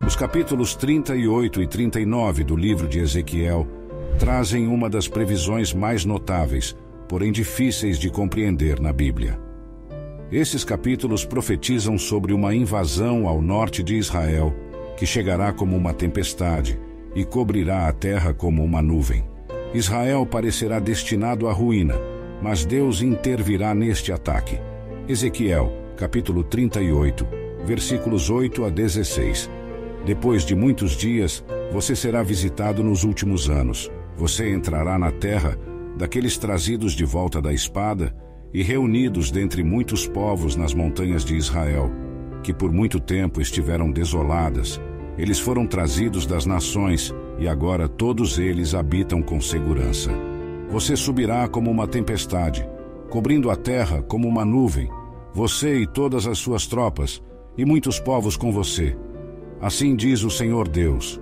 Os capítulos 38 e 39 do livro de Ezequiel trazem uma das previsões mais notáveis, porém difíceis de compreender na Bíblia. Esses capítulos profetizam sobre uma invasão ao norte de Israel, que chegará como uma tempestade e cobrirá a terra como uma nuvem. Israel parecerá destinado à ruína, mas Deus intervirá neste ataque. Ezequiel, capítulo 38, versículos 8 a 16. Depois de muitos dias, você será visitado nos últimos anos. Você entrará na terra daqueles trazidos de volta da espada e reunidos dentre muitos povos nas montanhas de Israel, que por muito tempo estiveram desoladas. Eles foram trazidos das nações e agora todos eles habitam com segurança. Você subirá como uma tempestade, cobrindo a terra como uma nuvem, você e todas as suas tropas, e muitos povos com você. Assim diz o Senhor Deus.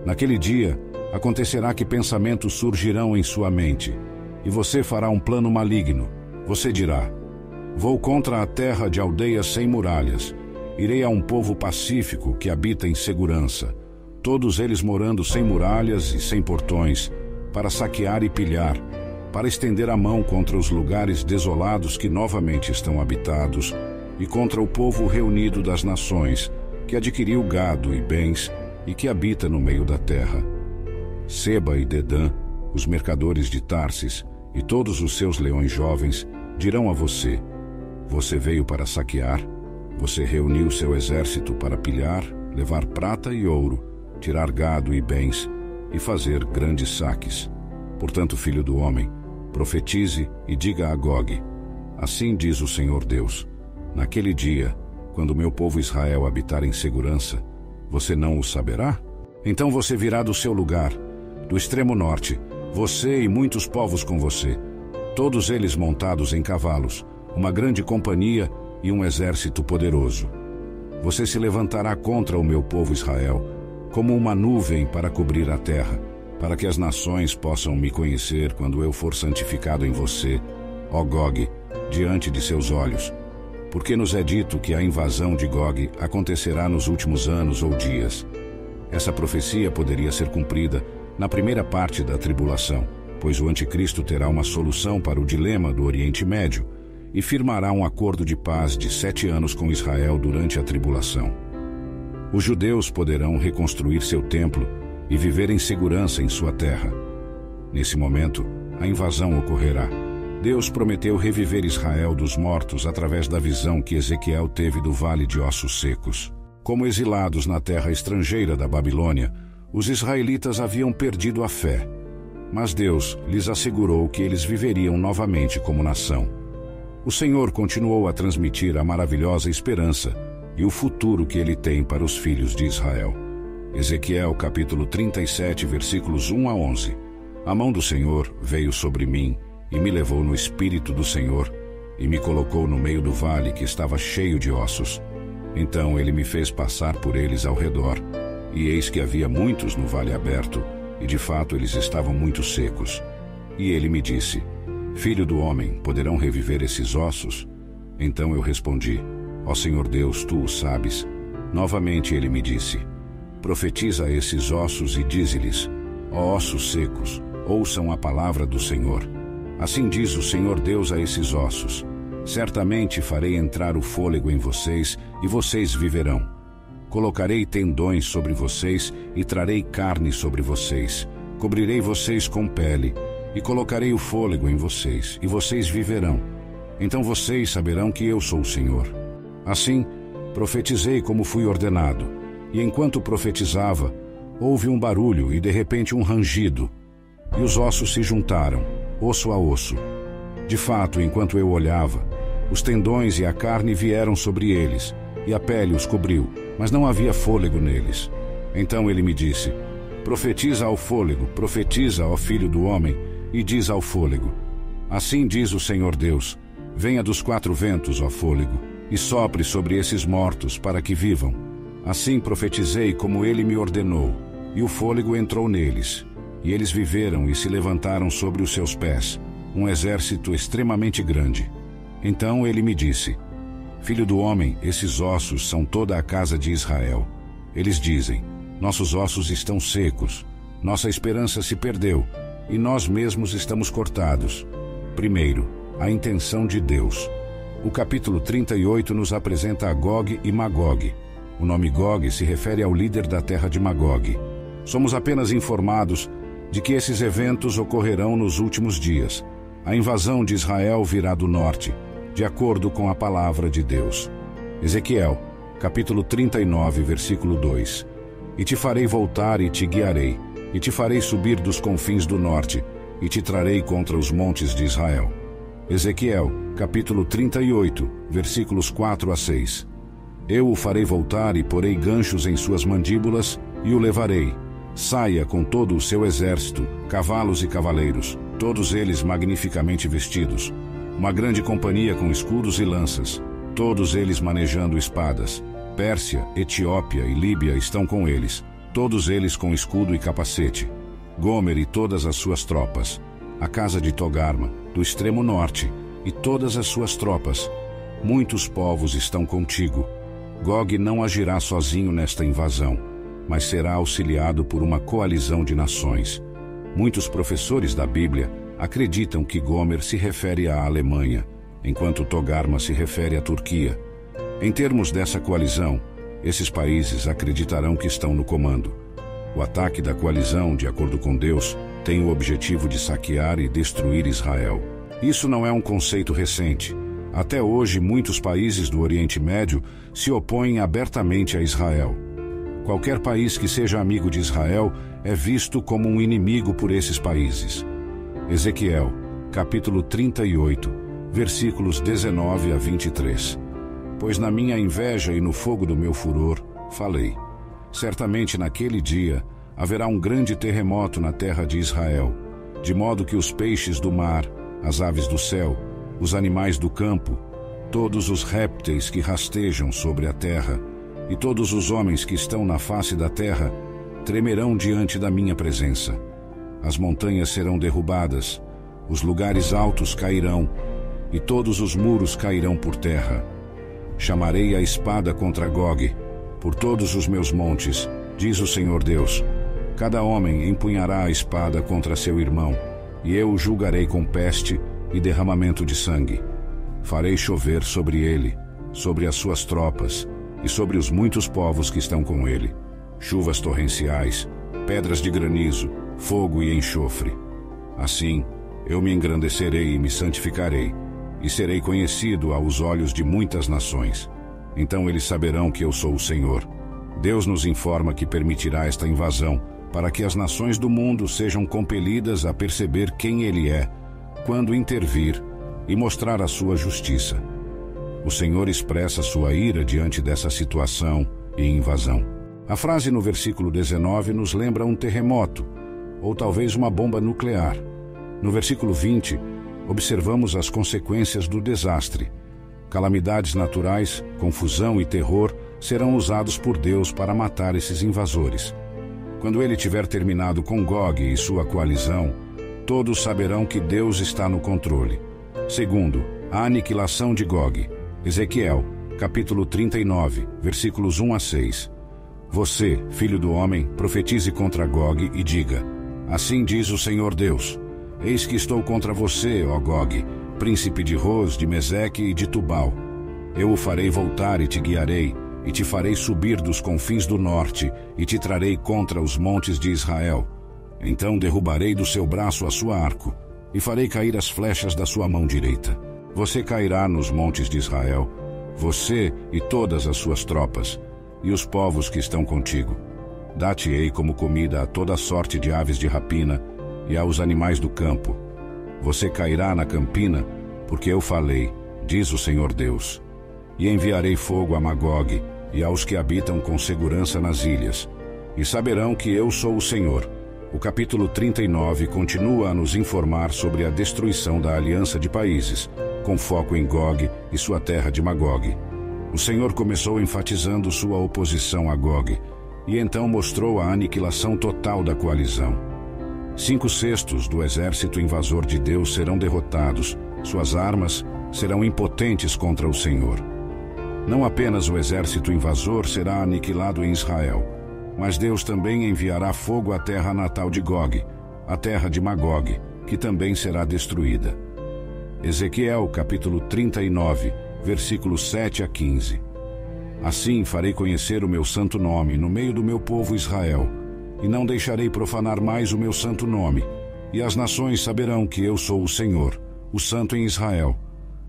Naquele dia, acontecerá que pensamentos surgirão em sua mente, e você fará um plano maligno. Você dirá: vou contra a terra de aldeias sem muralhas, irei a um povo pacífico que habita em segurança, todos eles morando sem muralhas e sem portões, para saquear e pilhar, para estender a mão contra os lugares desolados que novamente estão habitados, e contra o povo reunido das nações, que adquiriu gado e bens, e que habita no meio da terra. Seba e Dedã, os mercadores de Tarsis, e todos os seus leões jovens, dirão a você: você veio para saquear, você reuniu seu exército para pilhar, levar prata e ouro, tirar gado e bens, e fazer grandes saques. Portanto, filho do homem, profetize e diga a Gog: assim diz o Senhor Deus, naquele dia, quando meu povo Israel habitar em segurança, você não o saberá? Então você virá do seu lugar, do extremo norte, você e muitos povos com você, todos eles montados em cavalos, uma grande companhia e um exército poderoso. Você se levantará contra o meu povo Israel, como uma nuvem para cobrir a terra, para que as nações possam me conhecer quando eu for santificado em você, ó Gog, diante de seus olhos. Porque nos é dito que a invasão de Gog acontecerá nos últimos anos ou dias. Essa profecia poderia ser cumprida na primeira parte da tribulação, pois o anticristo terá uma solução para o dilema do Oriente Médio e firmará um acordo de paz de 7 anos com Israel durante a tribulação. Os judeus poderão reconstruir seu templo e viver em segurança em sua terra. Nesse momento, a invasão ocorrerá. Deus prometeu reviver Israel dos mortos através da visão que Ezequiel teve do Vale de Ossos Secos. Como exilados na terra estrangeira da Babilônia, os israelitas haviam perdido a fé, mas Deus lhes assegurou que eles viveriam novamente como nação. O Senhor continuou a transmitir a maravilhosa esperança e o futuro que Ele tem para os filhos de Israel. Ezequiel capítulo 37, versículos 1 a 11. A mão do Senhor veio sobre mim e me levou no espírito do Senhor e me colocou no meio do vale que estava cheio de ossos. Então Ele me fez passar por eles ao redor, e eis que havia muitos no vale aberto, e de fato eles estavam muito secos. E Ele me disse: filho do homem, poderão reviver esses ossos? Então eu respondi: ó Senhor Deus, tu o sabes. Novamente Ele me disse: profetiza a esses ossos e dize-lhes: ó ossos secos, ouçam a palavra do Senhor. Assim diz o Senhor Deus a esses ossos: certamente farei entrar o fôlego em vocês, e vocês viverão. Colocarei tendões sobre vocês e trarei carne sobre vocês. Cobrirei vocês com pele e colocarei o fôlego em vocês, e vocês viverão. Então vocês saberão que eu sou o Senhor. Assim, profetizei como fui ordenado, e enquanto profetizava, houve um barulho e de repente um rangido, e os ossos se juntaram, osso a osso. De fato, enquanto eu olhava, os tendões e a carne vieram sobre eles, e a pele os cobriu, mas não havia fôlego neles. Então ele me disse: profetiza ao fôlego, profetiza, ó filho do homem, e diz ao fôlego: assim diz o Senhor Deus: venha dos 4 ventos, ó fôlego, e sopre sobre esses mortos para que vivam. Assim profetizei como ele me ordenou, e o fôlego entrou neles, e eles viveram e se levantaram sobre os seus pés, um exército extremamente grande. Então ele me disse: filho do homem, esses ossos são toda a casa de Israel. Eles dizem: nossos ossos estão secos, nossa esperança se perdeu, e nós mesmos estamos cortados. Primeiro, a intenção de Deus. O capítulo 38 nos apresenta a Gog e Magog. O nome Gog se refere ao líder da terra de Magog. Somos apenas informados de que esses eventos ocorrerão nos últimos dias. A invasão de Israel virá do norte, de acordo com a palavra de Deus. Ezequiel, capítulo 39, versículo 2. E te farei voltar e te guiarei, e te farei subir dos confins do norte, e te trarei contra os montes de Israel. Ezequiel, capítulo 38, versículos 4 a 6. Eu o farei voltar e porei ganchos em suas mandíbulas, e o levarei. Saia com todo o seu exército, cavalos e cavaleiros, todos eles magnificamente vestidos. Uma grande companhia com escudos e lanças, todos eles manejando espadas. Pérsia, Etiópia e Líbia estão com eles, todos eles com escudo e capacete. Gomer e todas as suas tropas. A casa de Togarma, do extremo norte, e todas as suas tropas. Muitos povos estão contigo. Gog não agirá sozinho nesta invasão, mas será auxiliado por uma coalizão de nações. Muitos professores da Bíblia acreditam que Gomer se refere à Alemanha, enquanto Togarma se refere à Turquia. Em termos dessa coalizão, esses países acreditarão que estão no comando. O ataque da coalizão, de acordo com Deus, tem o objetivo de saquear e destruir Israel. Isso não é um conceito recente. Até hoje, muitos países do Oriente Médio se opõem abertamente a Israel. Qualquer país que seja amigo de Israel é visto como um inimigo por esses países. Ezequiel, capítulo 38, versículos 19 a 23. Pois na minha inveja e no fogo do meu furor, falei. Certamente naquele dia haverá um grande terremoto na terra de Israel, de modo que os peixes do mar, as aves do céu, os animais do campo, todos os répteis que rastejam sobre a terra e todos os homens que estão na face da terra tremerão diante da minha presença. As montanhas serão derrubadas, os lugares altos cairão e todos os muros cairão por terra. Chamarei a espada contra Gog por todos os meus montes, diz o Senhor Deus. Cada homem empunhará a espada contra seu irmão, e eu o julgarei com peste e derramamento de sangue. Farei chover sobre ele, sobre as suas tropas e sobre os muitos povos que estão com ele, chuvas torrenciais, pedras de granizo, fogo e enxofre. Assim, eu me engrandecerei e me santificarei, e serei conhecido aos olhos de muitas nações. Então eles saberão que eu sou o Senhor. Deus nos informa que permitirá esta invasão, para que as nações do mundo sejam compelidas a perceber quem Ele é, quando intervir e mostrar a sua justiça. O Senhor expressa sua ira diante dessa situação e invasão. A frase no versículo 19 nos lembra um terremoto, ou talvez uma bomba nuclear. No versículo 20, observamos as consequências do desastre. Calamidades naturais, confusão e terror serão usados por Deus para matar esses invasores. Quando ele tiver terminado com Gog e sua coalizão, todos saberão que Deus está no controle. Segundo, a aniquilação de Gog. Ezequiel, capítulo 39, versículos 1 a 6. Você, filho do homem, profetize contra Gog e diga: assim diz o Senhor Deus: eis que estou contra você, ó Gog, príncipe de Ros, de Meseque e de Tubal. Eu o farei voltar e te guiarei, e te farei subir dos confins do norte, e te trarei contra os montes de Israel. Então derrubarei do seu braço a sua arco, e farei cair as flechas da sua mão direita. Você cairá nos montes de Israel, você e todas as suas tropas, e os povos que estão contigo. Dar-te-ei como comida a toda sorte de aves de rapina e aos animais do campo. Você cairá na campina, porque eu falei, diz o Senhor Deus. E enviarei fogo a Magog e aos que habitam com segurança nas ilhas, e saberão que eu sou o Senhor. O capítulo 39 continua a nos informar sobre a destruição da aliança de países, com foco em Gog e sua terra de Magog. O Senhor começou enfatizando sua oposição a Gog, e então mostrou a aniquilação total da coalizão. 5/6 do exército invasor de Deus serão derrotados, suas armas serão impotentes contra o Senhor. Não apenas o exército invasor será aniquilado em Israel, mas Deus também enviará fogo à terra natal de Gog, a terra de Magog, que também será destruída. Ezequiel, capítulo 39, versículos 7 a 15. Assim farei conhecer o meu santo nome no meio do meu povo Israel, e não deixarei profanar mais o meu santo nome, e as nações saberão que eu sou o Senhor, o Santo em Israel.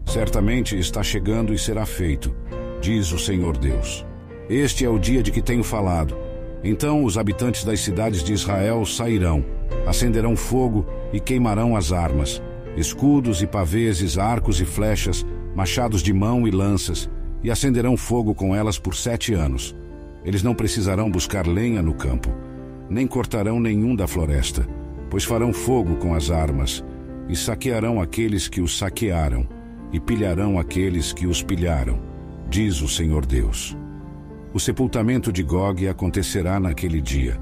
Certamente está chegando e será feito, diz o Senhor Deus. Este é o dia de que tenho falado. Então os habitantes das cidades de Israel sairão, acenderão fogo e queimarão as armas, escudos e paveses, arcos e flechas, machados de mão e lanças, e acenderão fogo com elas por 7 anos. Eles não precisarão buscar lenha no campo, nem cortarão nenhum da floresta, pois farão fogo com as armas, e saquearão aqueles que os saquearam, e pilharão aqueles que os pilharam, diz o Senhor Deus. O sepultamento de Gog acontecerá naquele dia.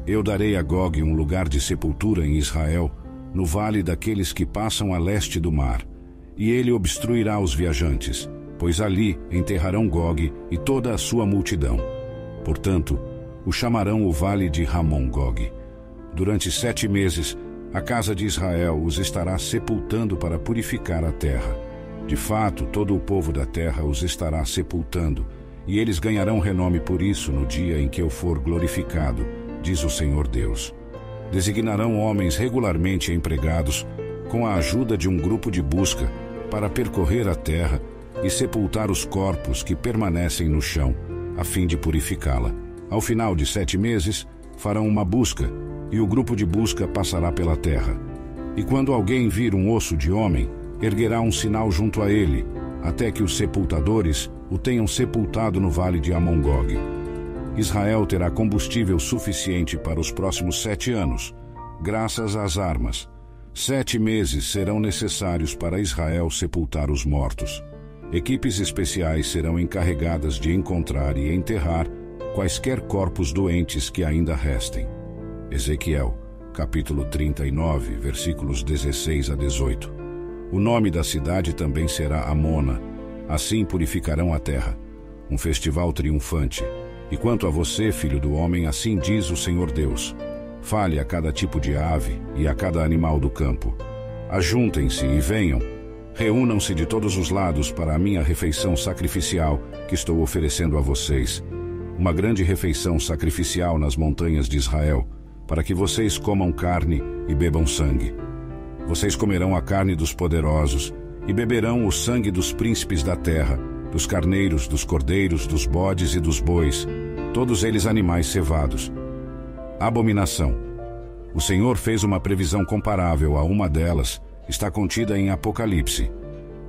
Eu darei a Gog um lugar de sepultura em Israel, no vale daqueles que passam a leste do mar, e ele obstruirá os viajantes, pois ali enterrarão Gog e toda a sua multidão. Portanto, o chamarão o vale de Ramon-Gog. Durante 7 meses, a casa de Israel os estará sepultando para purificar a terra. De fato, todo o povo da terra os estará sepultando, e eles ganharão renome por isso no dia em que eu for glorificado, diz o Senhor Deus. Designarão homens regularmente empregados, com a ajuda de um grupo de busca, para percorrer a terra e sepultar os corpos que permanecem no chão, a fim de purificá-la. Ao final de 7 meses, farão uma busca, e o grupo de busca passará pela terra. E quando alguém vir um osso de homem, erguerá um sinal junto a ele, até que os sepultadores o tenham sepultado no vale de Amon-Gog. Israel terá combustível suficiente para os próximos 7 anos, graças às armas. 7 meses serão necessários para Israel sepultar os mortos. Equipes especiais serão encarregadas de encontrar e enterrar quaisquer corpos doentes que ainda restem. Ezequiel, capítulo 39, versículos 16 a 18. O nome da cidade também será Amona. Assim purificarão a terra. Um festival triunfante. E quanto a você, filho do homem, assim diz o Senhor Deus: fale a cada tipo de ave e a cada animal do campo. Ajuntem-se e venham. Reúnam-se de todos os lados para a minha refeição sacrificial que estou oferecendo a vocês. Uma grande refeição sacrificial nas montanhas de Israel, para que vocês comam carne e bebam sangue. Vocês comerão a carne dos poderosos e beberão o sangue dos príncipes da terra, dos carneiros, dos cordeiros, dos bodes e dos bois, todos eles animais cevados. Abominação. O Senhor fez uma previsão comparável a uma delas, está contida em Apocalipse,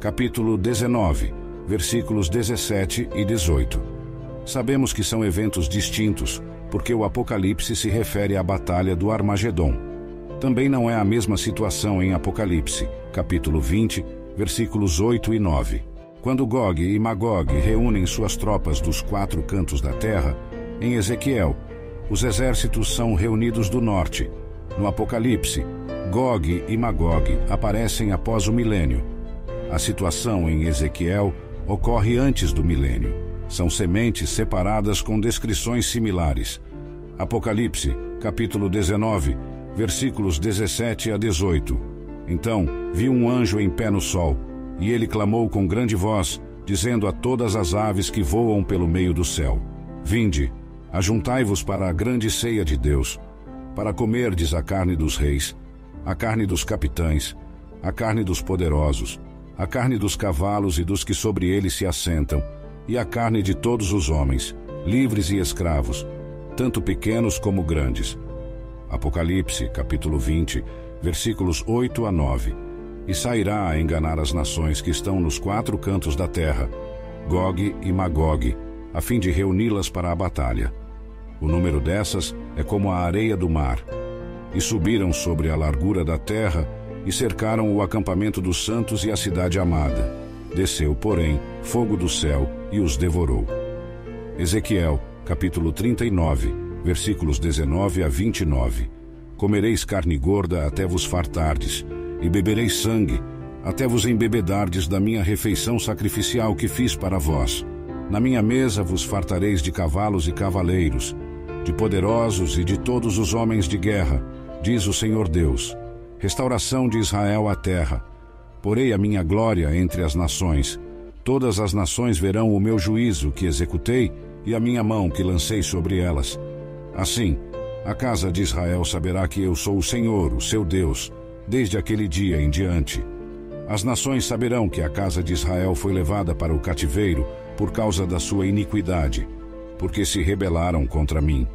capítulo 19, versículos 17 e 18. Sabemos que são eventos distintos, porque o Apocalipse se refere à batalha do Armagedon. Também não é a mesma situação em Apocalipse, capítulo 20, versículos 8 e 9. Quando Gog e Magog reúnem suas tropas dos 4 cantos da terra, em Ezequiel, os exércitos são reunidos do norte. No Apocalipse, Gog e Magog aparecem após o milênio. A situação em Ezequiel ocorre antes do milênio. São sementes separadas com descrições similares. Apocalipse, capítulo 19, versículos 17 a 18. Então vi um anjo em pé no sol, e ele clamou com grande voz, dizendo a todas as aves que voam pelo meio do céu: vinde, ajuntai-vos para a grande ceia de Deus, para comerdes a carne dos reis, a carne dos capitães, a carne dos poderosos, a carne dos cavalos e dos que sobre eles se assentam, e a carne de todos os homens, livres e escravos, tanto pequenos como grandes. Apocalipse, capítulo 20, versículos 8 a 9. E sairá a enganar as nações que estão nos 4 cantos da terra, Gog e Magog, a fim de reuni-las para a batalha. O número dessas é como a areia do mar. E subiram sobre a largura da terra e cercaram o acampamento dos santos e a cidade amada. Desceu, porém, fogo do céu e os devorou. Ezequiel, capítulo 39, versículos 19 a 29. Comereis carne gorda até vos fartardes, e bebereis sangue, até vos embebedardes da minha refeição sacrificial que fiz para vós. Na minha mesa vos fartareis de cavalos e cavaleiros, de poderosos e de todos os homens de guerra, diz o Senhor Deus. Restauração de Israel à terra. Porei a minha glória entre as nações. Todas as nações verão o meu juízo que executei e a minha mão que lancei sobre elas. Assim, a casa de Israel saberá que eu sou o Senhor, o seu Deus, desde aquele dia em diante. As nações saberão que a casa de Israel foi levada para o cativeiro por causa da sua iniquidade, porque se rebelaram contra mim.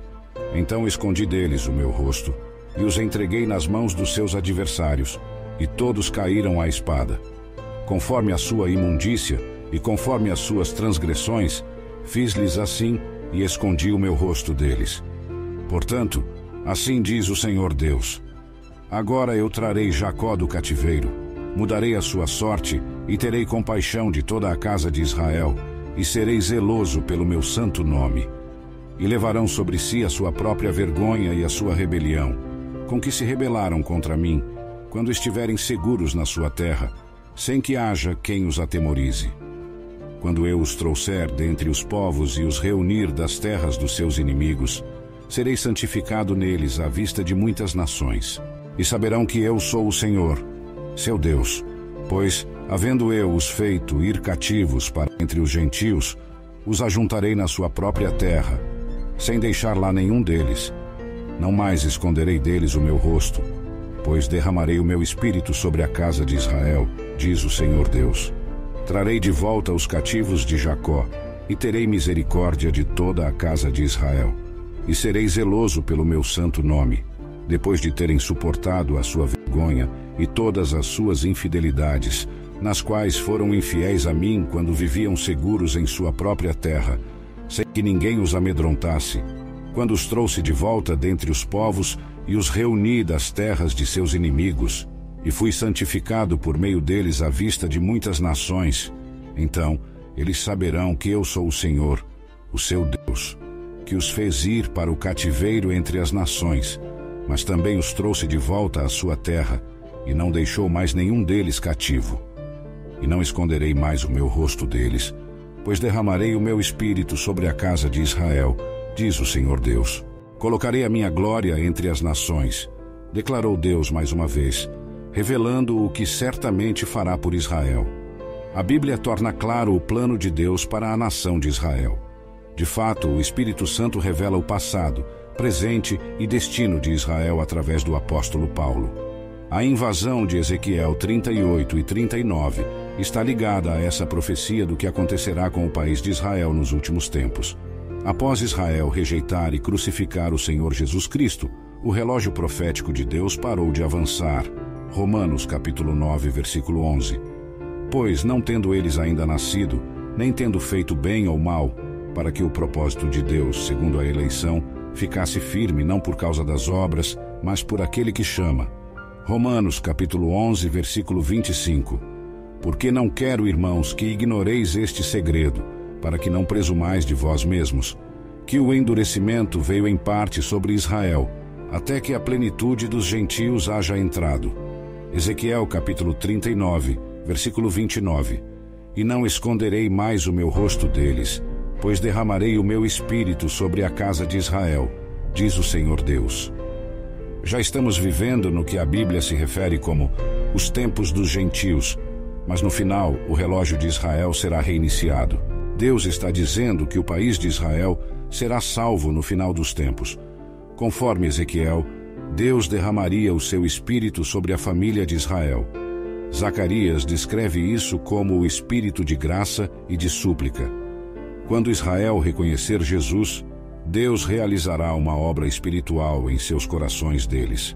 Então escondi deles o meu rosto e os entreguei nas mãos dos seus adversários, e todos caíram à espada. Conforme a sua imundícia e conforme as suas transgressões, fiz-lhes assim e escondi o meu rosto deles. Portanto, assim diz o Senhor Deus: agora eu trarei Jacó do cativeiro, mudarei a sua sorte e terei compaixão de toda a casa de Israel, e serei zeloso pelo meu santo nome. E levarão sobre si a sua própria vergonha e a sua rebelião, com que se rebelaram contra mim, quando estiverem seguros na sua terra, sem que haja quem os atemorize. Quando eu os trouxer dentre os povos e os reunir das terras dos seus inimigos, serei santificado neles à vista de muitas nações, e saberão que eu sou o Senhor, seu Deus, pois, havendo eu os feito ir cativos para entre os gentios, os ajuntarei na sua própria terra, sem deixar lá nenhum deles. Não mais esconderei deles o meu rosto, pois derramarei o meu espírito sobre a casa de Israel, diz o Senhor Deus. Trarei de volta os cativos de Jacó, e terei misericórdia de toda a casa de Israel, e serei zeloso pelo meu santo nome, depois de terem suportado a sua vergonha e todas as suas infidelidades, nas quais foram infiéis a mim quando viviam seguros em sua própria terra, sem que ninguém os amedrontasse, quando os trouxe de volta dentre os povos e os reuni das terras de seus inimigos, e fui santificado por meio deles à vista de muitas nações. Então eles saberão que eu sou o Senhor, o seu Deus, que os fez ir para o cativeiro entre as nações, mas também os trouxe de volta à sua terra, e não deixou mais nenhum deles cativo. E não esconderei mais o meu rosto deles, pois derramarei o meu espírito sobre a casa de Israel, diz o Senhor Deus. Colocarei a minha glória entre as nações, declarou Deus mais uma vez, revelando o que certamente fará por Israel. A Bíblia torna claro o plano de Deus para a nação de Israel. De fato, o Espírito Santo revela o passado, presente e destino de Israel através do apóstolo Paulo. A invasão de Ezequiel 38 e 39 está ligada a essa profecia do que acontecerá com o país de Israel nos últimos tempos. Após Israel rejeitar e crucificar o Senhor Jesus Cristo, o relógio profético de Deus parou de avançar. Romanos capítulo 9, versículo 11. Pois, não tendo eles ainda nascido, nem tendo feito bem ou mal, para que o propósito de Deus, segundo a eleição, ficasse firme não por causa das obras, mas por aquele que chama. Romanos capítulo 11, versículo 25. Porque não quero, irmãos, que ignoreis este segredo, para que não presumais de vós mesmos, que o endurecimento veio em parte sobre Israel, até que a plenitude dos gentios haja entrado. Ezequiel capítulo 39, versículo 29. E não esconderei mais o meu rosto deles, pois derramarei o meu espírito sobre a casa de Israel, diz o Senhor Deus. Já estamos vivendo no que a Bíblia se refere como os tempos dos gentios, mas no final o relógio de Israel será reiniciado. Deus está dizendo que o país de Israel será salvo no final dos tempos. Conforme Ezequiel, Deus derramaria o seu espírito sobre a família de Israel. Zacarias descreve isso como o espírito de graça e de súplica. Quando Israel reconhecer Jesus, Deus realizará uma obra espiritual em seus corações deles.